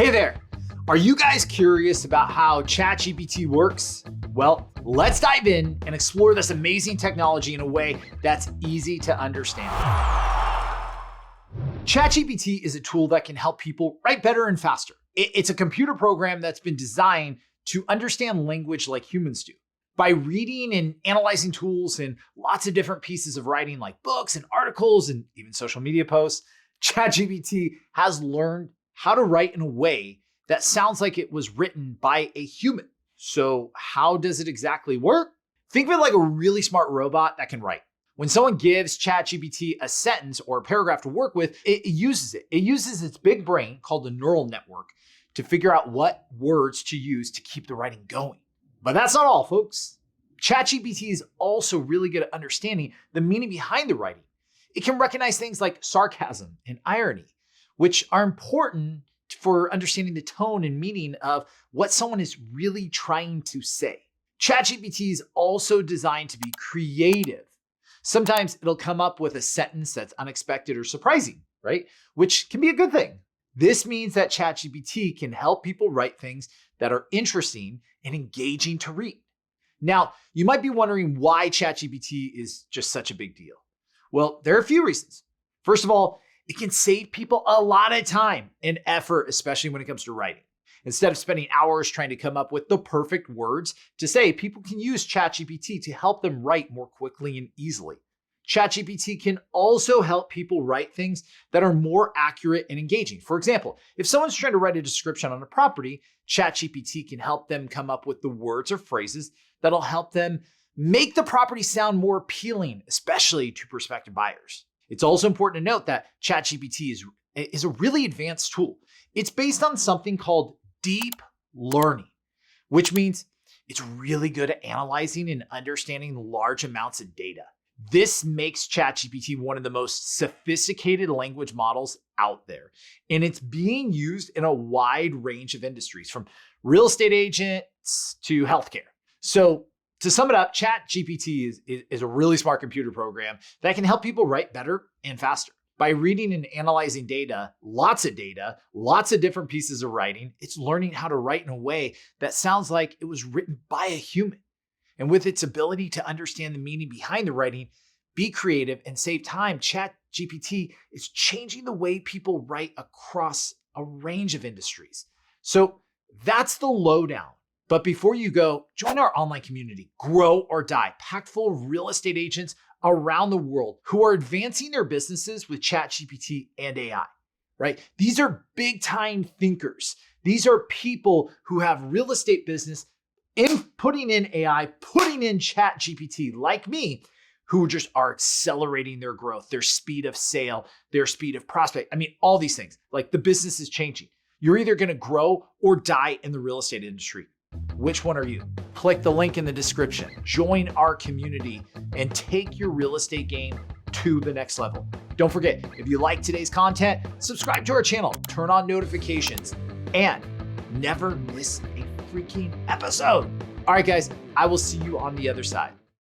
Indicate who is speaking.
Speaker 1: Hey there, are you guys curious about how ChatGPT works? Well, let's dive in and explore this amazing technology in a way that's easy to understand. ChatGPT is a tool that can help people write better and faster. It's a computer program that's been designed to understand language like humans do. By reading and analyzing tools and lots of different pieces of writing like books and articles and even social media posts, ChatGPT has learned how to write in a way that sounds like it was written by a human. So how does it exactly work? Think of it like a really smart robot that can write. When someone gives ChatGPT a sentence or a paragraph to work with, it uses it. It uses its big brain called the neural network to figure out what words to use to keep the writing going. But that's not all, folks. ChatGPT is also really good at understanding the meaning behind the writing. It can recognize things like sarcasm and irony, which are important for understanding the tone and meaning of what someone is really trying to say. ChatGPT is also designed to be creative. Sometimes it'll come up with a sentence that's unexpected or surprising, right? Which can be a good thing. This means that ChatGPT can help people write things that are interesting and engaging to read. Now, you might be wondering why ChatGPT is just such a big deal. Well, there are a few reasons. First of all, it can save people a lot of time and effort, especially when it comes to writing. Instead of spending hours trying to come up with the perfect words to say, people can use ChatGPT to help them write more quickly and easily. ChatGPT can also help people write things that are more accurate and engaging. For example, if someone's trying to write a description on a property, ChatGPT can help them come up with the words or phrases that'll help them make the property sound more appealing, especially to prospective buyers. It's also important to note that ChatGPT is a really advanced tool. It's based on something called deep learning, which means it's really good at analyzing and understanding large amounts of data. This makes ChatGPT one of the most sophisticated language models out there, and it's being used in a wide range of industries, from real estate agents to healthcare. So to sum it up, ChatGPT is a really smart computer program that can help people write better and faster. By reading and analyzing data, lots of different pieces of writing, it's learning how to write in a way that sounds like it was written by a human. And with its ability to understand the meaning behind the writing, be creative, and save time, ChatGPT is changing the way people write across a range of industries. So that's the lowdown. But before you go, join our online community, Grow or Die, packed full of real estate agents around the world who are advancing their businesses with ChatGPT and AI, right? These are big time thinkers. These are people who have real estate business putting in AI, putting in ChatGPT, like me, who just are accelerating their growth, their speed of sale, their speed of prospect. I mean, all these things. Like, the business is changing. You're either going to grow or die in the real estate industry. Which one are you? Click the link in the description, join our community, and take your real estate game to the next level. Don't forget, if you like today's content, subscribe to our channel, turn on notifications, and never miss a freaking episode. All right, guys, I will see you on the other side.